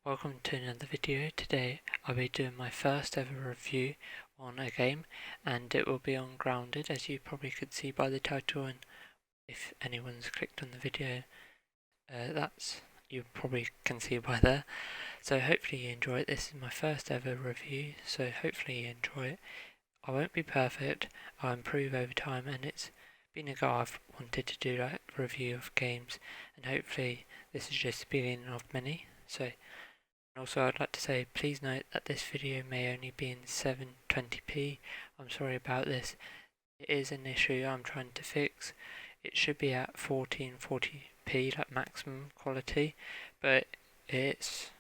Welcome to another video. Today I'll be doing my first ever review on a game, and it will be on Grounded, as you probably could see by the title, and if anyone's clicked on the video, that's you probably can see by there. So hopefully you enjoy it. This is my first ever review, so hopefully you enjoy it. I won't be perfect, I'll improve over time, and it's been a goal I've wanted to do, like review of games, and hopefully this is just the beginning of many. Also, I'd like to say, please note that this video may only be in 720p. I'm sorry about this. It is an issue I'm trying to fix. It should be at 1440p, like maximum quality, but it's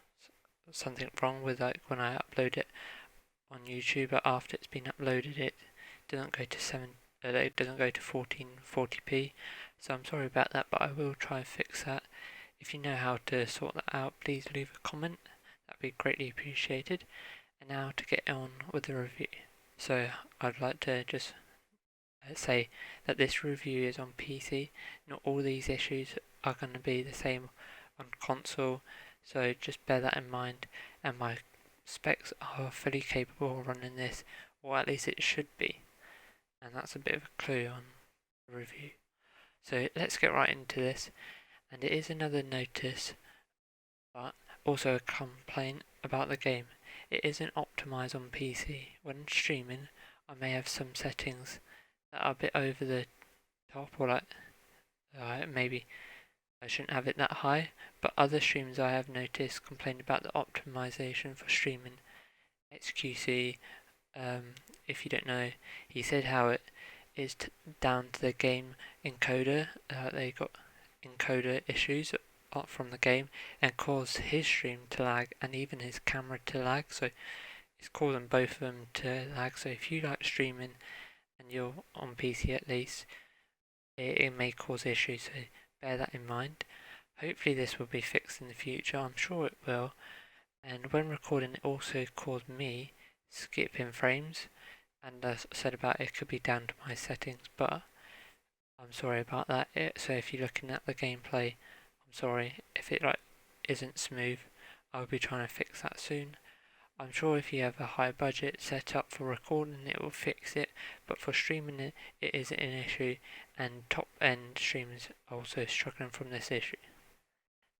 something wrong with like when I upload it on YouTube. But after it's been uploaded, it doesn't go to it doesn't go to 1440p. So I'm sorry about that, but I will try and fix that. If you know how to sort that out, please leave a comment. That'd be greatly appreciated. And now to get on with the review. So I'd like to just say that this review is on PC. Not all these issues are going to be the same on console, so just bear that in mind. And my specs are fully capable of running this, or at least it should be. And that's a bit of a clue on the review. So let's get right into this. And it is another notice, but also a complaint about the game. It isn't optimized on PC. When streaming, I may have some settings that are a bit over the top, or like maybe I shouldn't have it that high, but other streams I have noticed complained about the optimization for streaming. XQC, if you don't know, he said how it is down to the game encoder. They got encoder issues from the game and caused his stream to lag and even his camera to lag, so it's causing both of them to lag. So if you like streaming and you're on PC at least, it may cause issues, so bear that in mind. Hopefully this will be fixed in the future, I'm sure it will. And when recording, it also caused me skipping frames, and as I said about it could be down to my settings, but I'm sorry about that. So if you're looking at the gameplay, I'm sorry if it isn't smooth. I'll be trying to fix that soon. I'm sure if you have a high budget set up for recording, it will fix it, but for streaming it is an issue, and top end streamers are also struggling from this issue.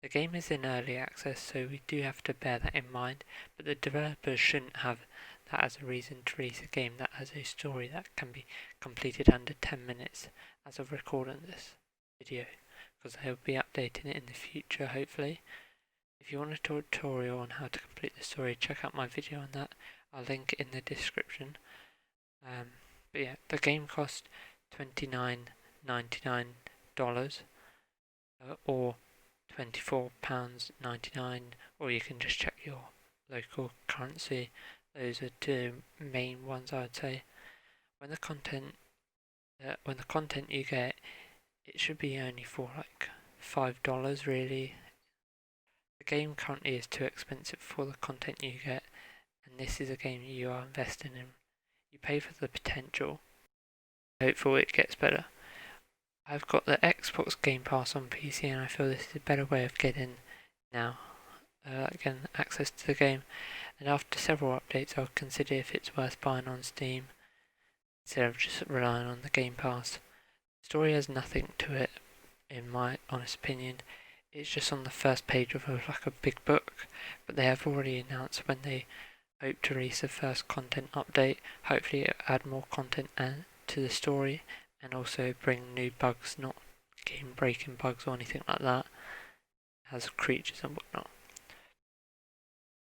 The game is in early access, so we do have to bear that in mind, but the developers shouldn't have that as a reason to release a game that has a story that can be completed under 10 minutes as of recording this video, because they'll be updating it in the future hopefully. If you want a tutorial on how to complete the story, check out my video on that. I'll link it in the description. But yeah, the game cost $29.99 or £24.99, or you can just check your local currency. Those are two main ones I would say. When the content you get, it should be only for like $5 really. The game currently is too expensive for the content you get, and this is a game you are investing in. You pay for the potential, hopefully it gets better. I've got the Xbox Game Pass on PC, and I feel this is a better way of getting access to the game. And after several updates, I'll consider if it's worth buying on Steam instead of just relying on the Game Pass. The story has nothing to it, in my honest opinion. It's just on the first page of a big book, but they have already announced when they hope to release the first content update. Hopefully add more content to the story, and also bring new bugs, not game breaking bugs or anything like that, as creatures and whatnot.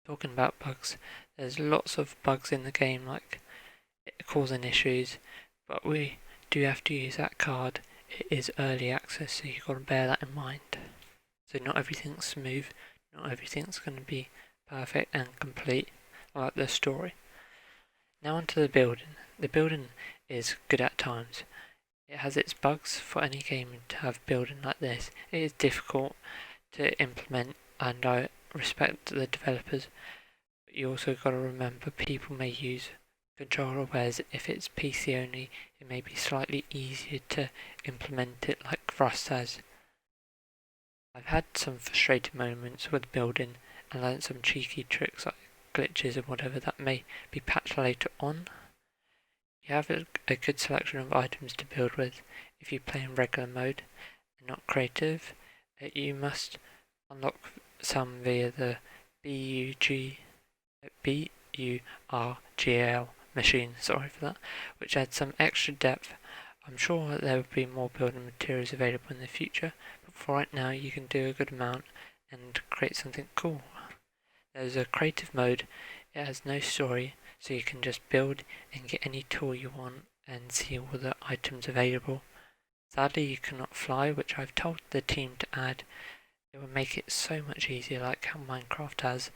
Talking about bugs, there's lots of bugs in the game, like causing issues, but we do have to use that card. It is early access, so you've got to bear that in mind. So not everything's smooth, not everything's going to be perfect and complete like the story. Now onto the building. The building is good at times. It has its bugs. For any game to have building like this, it is difficult to implement, and I respect the developers, but you also got to remember people may use controller, whereas if it's PC only, it may be slightly easier to implement it like Rust has. I've had some frustrating moments with building and learned some cheeky tricks like glitches and whatever that may be patched later on. You have a good selection of items to build with if you play in regular mode and not creative. You must unlock some via the BURGL machine, sorry for that, which adds some extra depth. I'm sure there will be more building materials available in the future, but for right now you can do a good amount and create something cool. There's a creative mode, it has no story, so you can just build and get any tool you want and see all the items available. Sadly you cannot fly, which I've told the team to add. It will make it so much easier like how Minecraft has.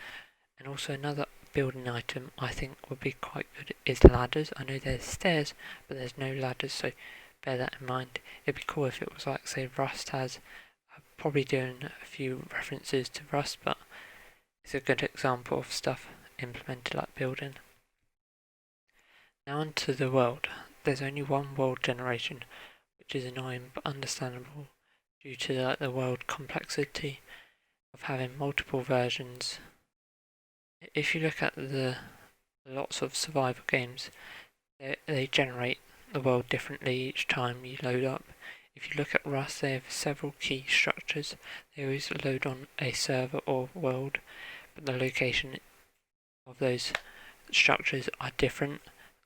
And also another building item I think would be quite good is ladders. I know there's stairs, but there's no ladders, so bear that in mind. It'd be cool if it was like, say, Rust has. I'm probably doing a few references to Rust, but it's a good example of stuff implemented like building. Now onto the world. There's only one world generation, which is annoying but understandable due to the world complexity of having multiple versions. If you look at the lots of survival games, they generate the world differently each time you load up. If you look at Rust, they have several key structures. They always load on a server or world, but the location of those structures are different,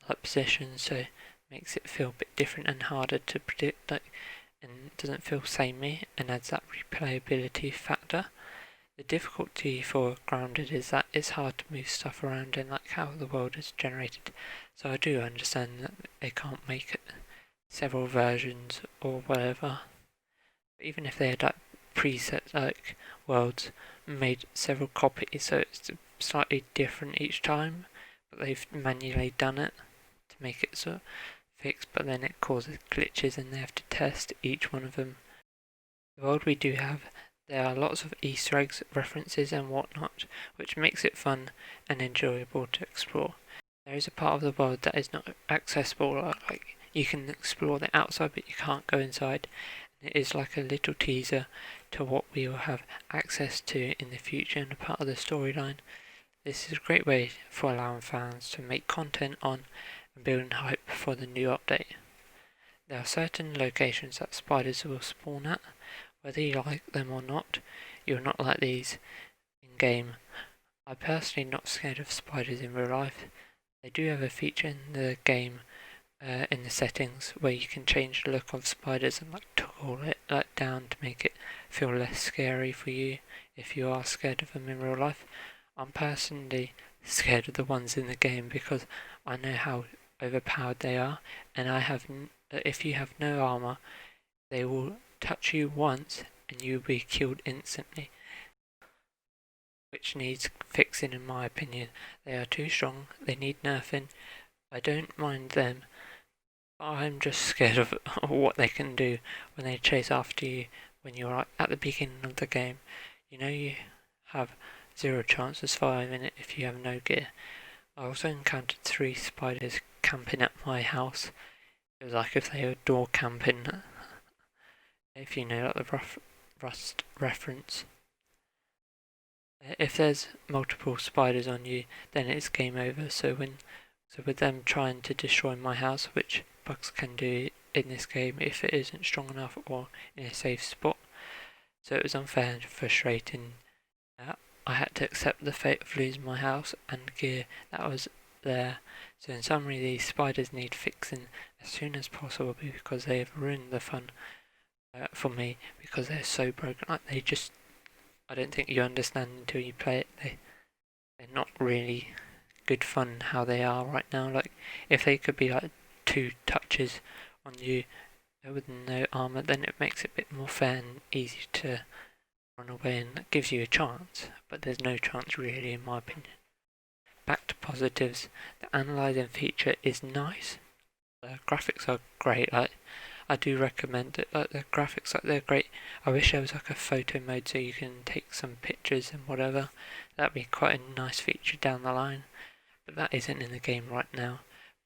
like positions, so it makes it feel a bit different and harder to predict, and doesn't feel samey and adds that replayability factor. The difficulty for Grounded is that it's hard to move stuff around in like how the world is generated, so I do understand that they can't make it several versions or whatever. But even if they had like preset like worlds made several copies, so it's slightly different each time, but they've manually done it to make it sort of fixed, but then it causes glitches and they have to test each one of them. The world we do have, there are lots of Easter eggs, references and whatnot, which makes it fun and enjoyable to explore. There is a part of the world that is not accessible, like you can explore the outside but you can't go inside. And it is like a little teaser to what we will have access to in the future and a part of the storyline. This is a great way for allowing fans to make content on and building hype for the new update. There are certain locations that spiders will spawn at. Whether you like them or not, you're not like these in game. I'm personally not scared of spiders in real life. They do have a feature in the game, in the settings, where you can change the look of spiders and like toggle it like down to make it feel less scary for you if you are scared of them in real life. I'm personally scared of the ones in the game because I know how overpowered they are, and if you have no armor, they will touch you once and you'll be killed instantly, which needs fixing in my opinion. They are too strong, they need nerfing. I don't mind them, but I'm just scared of what they can do when they chase after you when you're at the beginning of the game. You know you have 0 chance of surviving it if you have no gear. I also encountered 3 spiders camping at my house. It was like if they were door camping. If you know like the Rust reference. If there's multiple spiders on you, then it's game over. So with them trying to destroy my house, which bugs can do in this game if it isn't strong enough or in a safe spot, so it was unfair and frustrating. I had to accept the fate of losing my house and gear that was there. So in summary, these spiders need fixing as soon as possible because they have ruined the fun for me because they're so broken. Like I don't think you understand until you play it. They're not really good fun how they are right now. Like if they could be like 2 touches on you with no armor, then it makes it a bit more fair and easy to run away, and that gives you a chance. But there's no chance really, in my opinion. Back to positives. The analyzing feature is nice. The graphics are great. I do recommend it. Like the graphics, like they're great. I wish there was like a photo mode so you can take some pictures and whatever. That'd be quite a nice feature down the line. But that isn't in the game right now.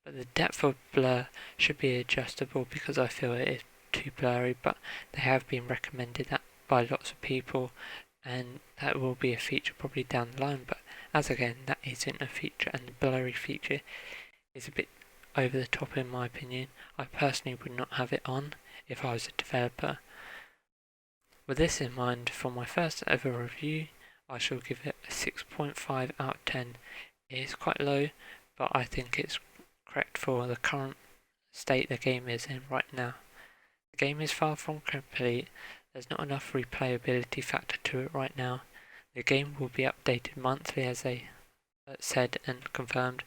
But the depth of blur should be adjustable because I feel it is too blurry. But they have been recommended that by lots of people, and that will be a feature probably down the line, but as again, that isn't a feature, and the blurry feature is a bit over the top in my opinion. I personally would not have it on if I was a developer. With this in mind, for my first ever review, I shall give it a 6.5 out of 10. It is quite low, but I think it's correct for the current state the game is in right now. The game is far from complete. There's not enough replayability factor to it right now. The game will be updated monthly as they said and confirmed,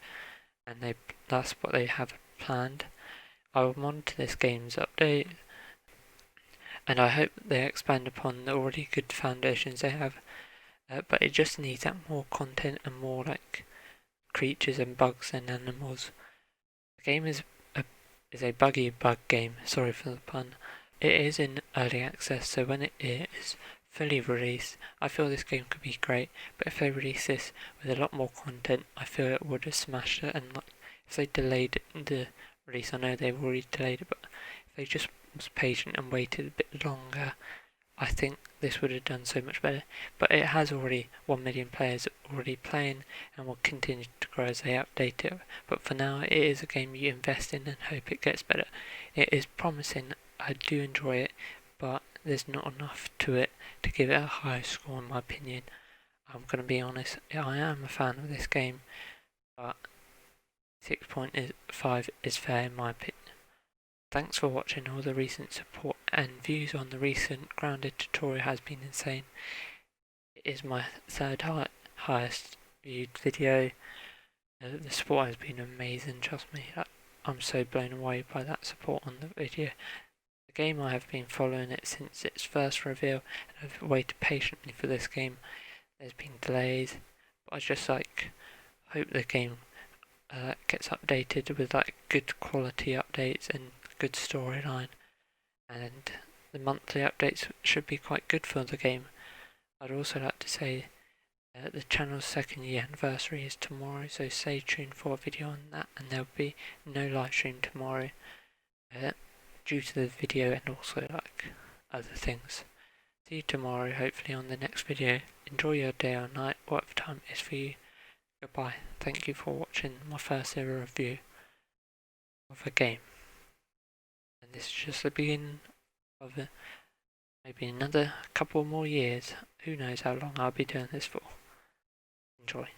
and that's what they have planned. I will monitor this game's update, and I hope they expand upon the already good foundations they have, but it just needs that more content and more like creatures and bugs and animals. The game is a buggy bug game, sorry for the pun. It is in early access, so when it is fully released, I feel this game could be great, but if they release this with a lot more content, I feel it would have smashed it, and like, if they delayed the release, I know they've already delayed it, but if they just was patient and waited a bit longer, I think this would have done so much better. But it has already 1 million players already playing and will continue to grow as they update it. But for now, it is a game you invest in and hope it gets better. It is promising, I do enjoy it, but there's not enough to it to give it a high score in my opinion. I'm going to be honest, I am a fan of this game, but 6.5 is fair in my opinion. Thanks for watching. All the recent support and views on the recent Grounded tutorial has been insane. It is my third highest viewed video. The support has been amazing, trust me. I'm so blown away by that support on the video. The game, I have been following it since its first reveal, and I've waited patiently for this game. There's been delays, but I just hope the game gets updated with good quality updates and good storyline, and the monthly updates should be quite good for the game. I'd also like to say the channel's 2nd year anniversary is tomorrow, so stay tuned for a video on that, and there'll be no live stream tomorrow due to the video and also other things. See you tomorrow, hopefully on the next video. Enjoy your day or night, whatever time it is for you. Goodbye. Thank you for watching my first ever review of a game. And this is just the beginning of maybe another couple more years. Who knows how long I'll be doing this for. Enjoy.